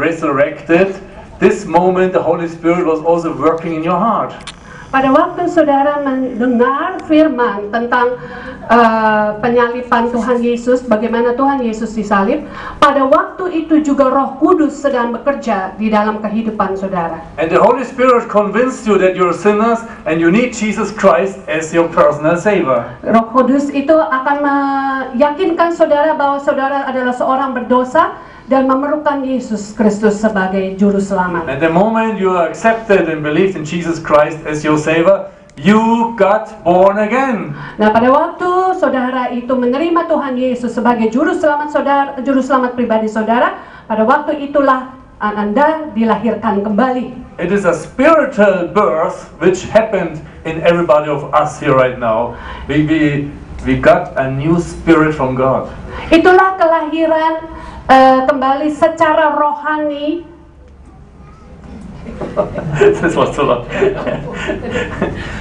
resurrected, this moment the Holy Spirit was also working in your heart. Pada waktu saudara mendengar firman tentang penyaliban Tuhan Yesus, bagaimana Tuhan Yesus disalib, pada waktu itu juga Roh Kudus sedang bekerja di dalam kehidupan saudara. And the Holy Spirit convinced you that you're sinners and you need Jesus Christ as your personal savior. Roh Kudus itu akan meyakinkan saudara bahwa saudara adalah seorang berdosa dan memerlukan Yesus Kristus sebagai juru selamat. And the moment you accepted and believed in Jesus Christ as your savior, you got born again. Nah, pada waktu saudara itu menerima Tuhan Yesus sebagai juru selamat saudara, juru selamat pribadi saudara, pada waktu itulah Anda dilahirkan kembali. It is a spiritual birth which happened in everybody of us here right now. We got a new spirit from God. Itulah kelahiran kembali secara rohani. This was so long.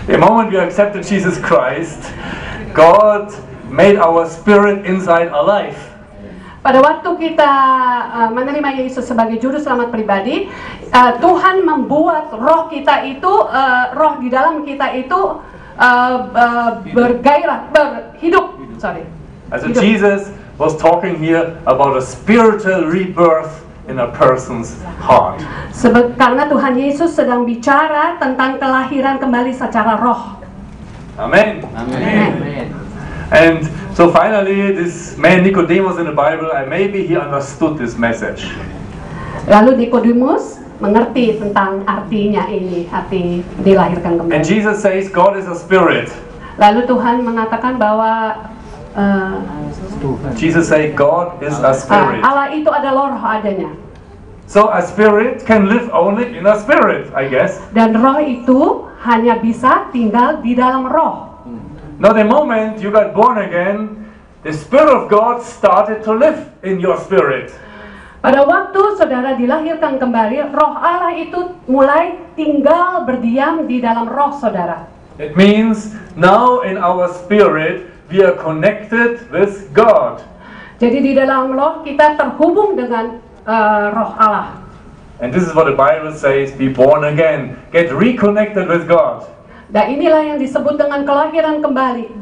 The moment we accepted Jesus Christ, God made our spirit inside alive. Pada waktu kita menerima Yesus sebagai juru selamat pribadi, Tuhan membuat roh kita itu, roh di dalam kita itu bergairah, berhidup. As Jesus was talking here about a spiritual rebirth in a person's heart. Karena Tuhan Yesus sedang bicara tentang kelahiran kembali secara roh. Amen. Amen. And so finally, this man Nicodemus in the Bible, maybe he understood this message. Lalu Nikodemus mengerti tentang artinya ini, arti dilahirkan kembali. And Jesus says God is a spirit. Lalu Tuhan mengatakan bahwa Jesus say God is a spirit. Allah itu adalah roh adanya. So a spirit can live only in a spirit, I guess. Dan roh itu hanya bisa tinggal di dalam roh. Now the moment you got born again, the Spirit of God started to live in your spirit. Pada waktu saudara dilahirkan kembali, roh Allah itu mulai tinggal berdiam di dalam roh saudara. It means now in our spirit we are connected with God. Jadi di dalam roh kita terhubung dengan roh Allah. And this is what the Bible says, be born again, get reconnected with God. Dan inilah yang disebut dengan kelahiran kembali,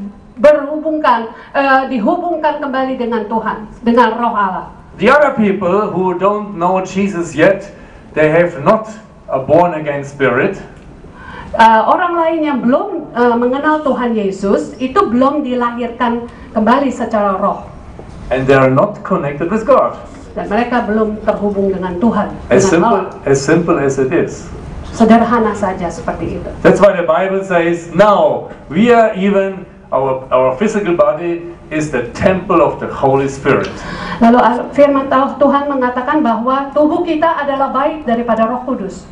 dihubungkan kembali dengan Tuhan, dengan roh Allah. The other people who don't know Jesus yet, they have not a born again spirit. Orang lain yang belum mengenal Tuhan Yesus itu belum dilahirkan kembali secara roh. And they are not connected with God. Dan mereka belum terhubung dengan Tuhan. As simple as it is. Sederhana saja seperti itu. That's why the Bible says now we are even our physical body is the temple of the Holy Spirit. Lalu firman Tuhan mengatakan bahwa tubuh kita adalah bait daripada Roh Kudus.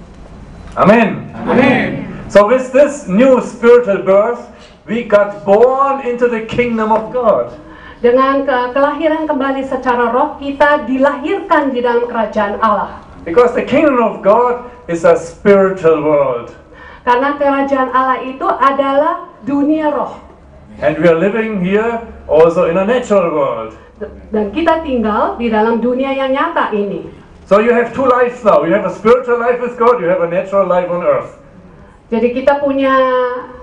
Amen. Amen. So with this new spiritual birth, we got born into the kingdom of God. Dengan kelahiran kembali secara roh, kita dilahirkan di dalam kerajaan Allah. Because the kingdom of God is a spiritual world. Karena kerajaan Allah itu adalah dunia roh. And we are living here also in a natural world. Dan kita tinggal di dalam dunia yang nyata ini. So you have two lives now. You have a spiritual life with God, you have a natural life on earth. Jadi kita punya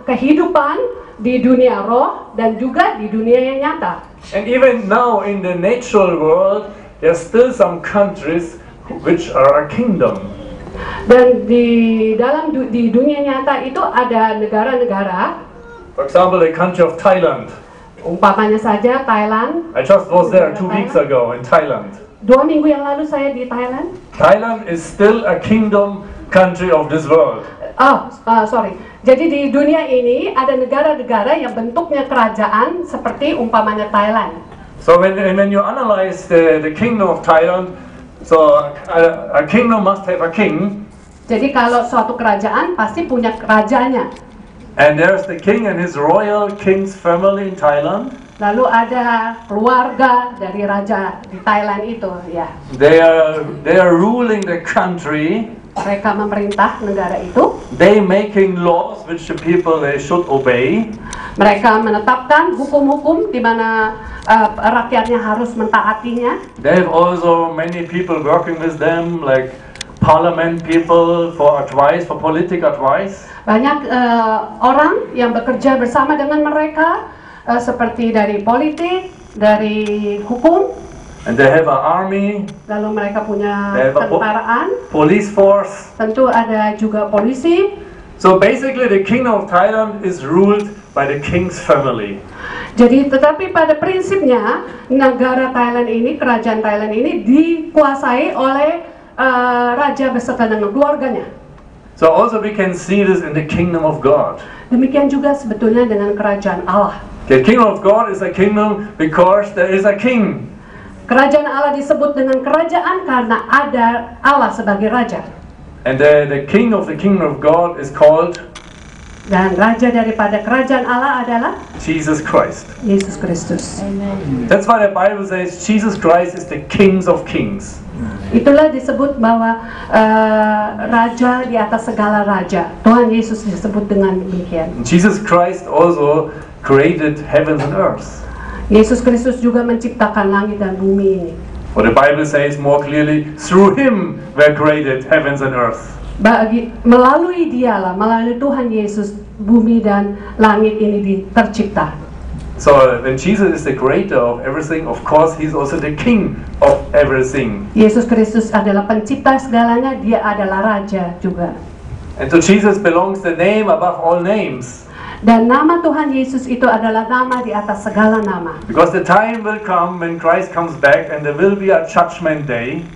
kehidupan di dunia roh dan juga di dunia yang nyata. And even now in the natural world, there are still some countries which are a kingdom. Dan di dunia nyata itu ada negara-negara. For example, the country of Thailand. Umpamanya saja Thailand. I just was there 2 weeks ago in Thailand. 2 minggu yang lalu saya di Thailand. Thailand is still a kingdom country of this world. Sorry. Jadi di dunia ini ada negara-negara yang bentuknya kerajaan seperti umpamanya Thailand. So when you analyze the kingdom of Thailand, so a kingdom must have a king. Jadi kalau suatu kerajaan pasti punya rajanya. And there's the king and his royal king's family in Thailand. Lalu ada keluarga dari raja di Thailand itu, ya. They are ruling the country. mereka memerintah negara itu. They making laws which the people they should obey. Mereka menetapkan hukum-hukum di mana rakyatnya harus mentaatinya. They have also many people working with them, like parliament people for advice, for political advice. Banyak orang yang bekerja bersama dengan mereka, seperti dari politik, dari hukum. And they have an army. Lalu mereka punya They have a tentaraan. police force. Tentu ada juga polisi. So basically, the kingdom of Thailand is ruled by the king's family. Jadi, tetapi pada prinsipnya negara Thailand ini, kerajaan Thailand ini dikuasai oleh raja beserta dengan keluarganya. So also we can see this in the kingdom of God. Demikian juga sebetulnya dengan kerajaan Allah. The kingdom of God is a kingdom because there is a king. Kerajaan Allah disebut dengan kerajaan karena ada Allah sebagai raja. And the king of the kingdom of God is called Dan raja daripada kerajaan Allah adalah Jesus Christ. Yesus Kristus. That's why the Bible says Jesus Christ is the King of kings. Itulah disebut bahwa raja di atas segala raja. Tuhan Yesus disebut dengan demikian. Jesus Christ also created heavens and earth. Yesus Kristus juga menciptakan langit dan bumi ini. Or the Bible says more clearly, through him were created heavens and earth. Melalui dialah, melalui Tuhan Yesus, bumi dan langit ini tercipta. So when Jesus is the creator of everything, of course he's also the king of everything. Yesus Kristus adalah pencipta segalanya, dia adalah raja juga. And to Jesus belongs the name above all names. Dan nama Tuhan Yesus itu adalah nama di atas segala nama. Because the time will come when Christ comes back and there will be a judgment day.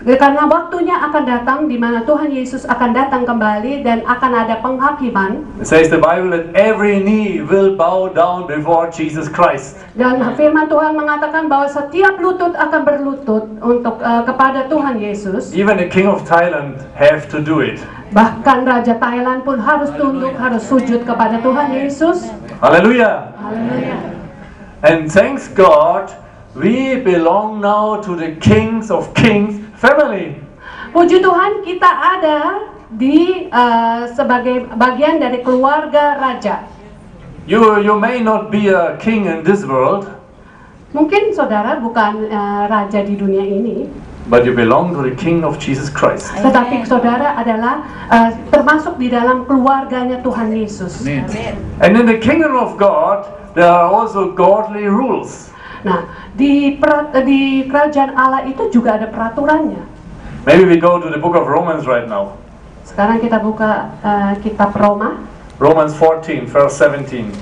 Karena waktunya akan datang di mana Tuhan Yesus akan datang kembali dan akan ada penghakiman. It says the Bible that every knee will bow down before Jesus Christ. Dan firman Tuhan mengatakan bahwa setiap lutut akan berlutut untuk kepada Tuhan Yesus. Even the king of Thailand have to do it. Bahkan Raja Thailand pun harus tunduk, harus sujud kepada Tuhan Yesus. Hallelujah. Haleluya. And thanks God, we belong now to the kings of kings family. Puji Tuhan, kita ada di sebagai bagian dari keluarga raja. You may not be a king in this world, Mungkin saudara bukan raja di dunia ini, but you belong to the King of Jesus Christ. tetapi saudara adalah termasuk di dalam keluarganya Tuhan Yesus. And in the kingdom of God, there are also godly rules. Nah, di kerajaan Allah itu juga ada peraturannya. Maybe we go to the book of Romans right now. Sekarang kita buka kitab Roma. Romans 14, verse 17.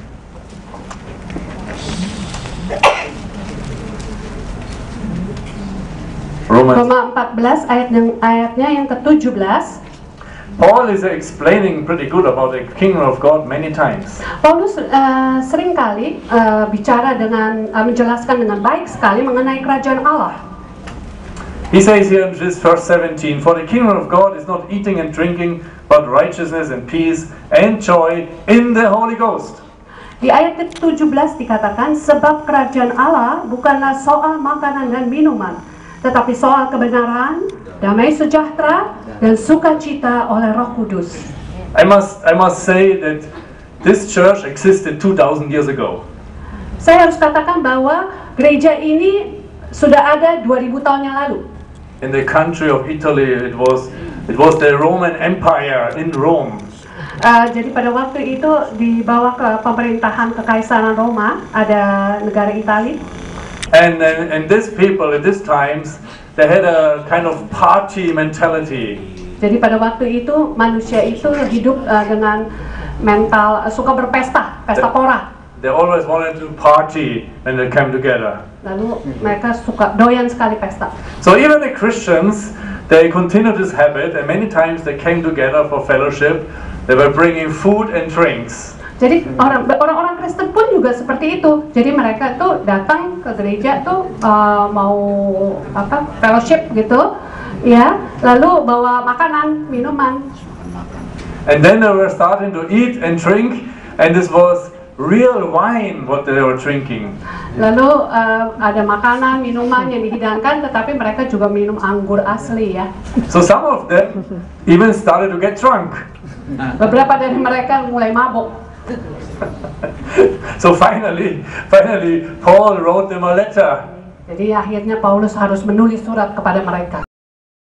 Roma 14 ayatnya yang ke-17. Paul is explaining pretty good about the kingdom of God many times. Paulus seringkali bicara dengan menjelaskan dengan baik sekali mengenai kerajaan Allah. He says here in this verse 17, "For the kingdom of God is not eating and drinking, but righteousness and peace and joy in the Holy Ghost." Di ayat ke-17 dikatakan, sebab kerajaan Allah bukanlah soal makanan dan minuman, tetapi soal kebenaran, damai sejahtera, dan sukacita oleh Roh Kudus. I must say that this church existed 2000 years ago. Saya harus katakan bahwa gereja ini sudah ada 2000 tahun yang lalu. In the country of Italy, it was the Roman Empire in Rome. Jadi pada waktu itu dibawa ke pemerintahan kekaisaran Roma, ada negara Italia. And these people at these times, they had a kind of party mentality. Jadi pada waktu itu manusia itu hidup dengan mental suka berpesta, pesta pora. They always wanted to party when they came together. Lalu mereka suka doyan sekali pesta. So even the Christians, they continued this habit, and many times they came together for fellowship. They were bringing food and drinks. Jadi orang-orang Kristen pun juga seperti itu. Jadi mereka tuh datang ke gereja tuh mau fellowship gitu, ya. Lalu bawa makanan, minuman. And then they were starting to eat and drink, and this was real wine what they were drinking. Lalu ada makanan, minuman yang dihidangkan, tetapi mereka juga minum anggur asli ya. So some of them even started to get drunk. Beberapa dari mereka mulai mabuk. So finally, Paul wrote them a letter. Jadi akhirnya Paulus harus menulis surat kepada mereka.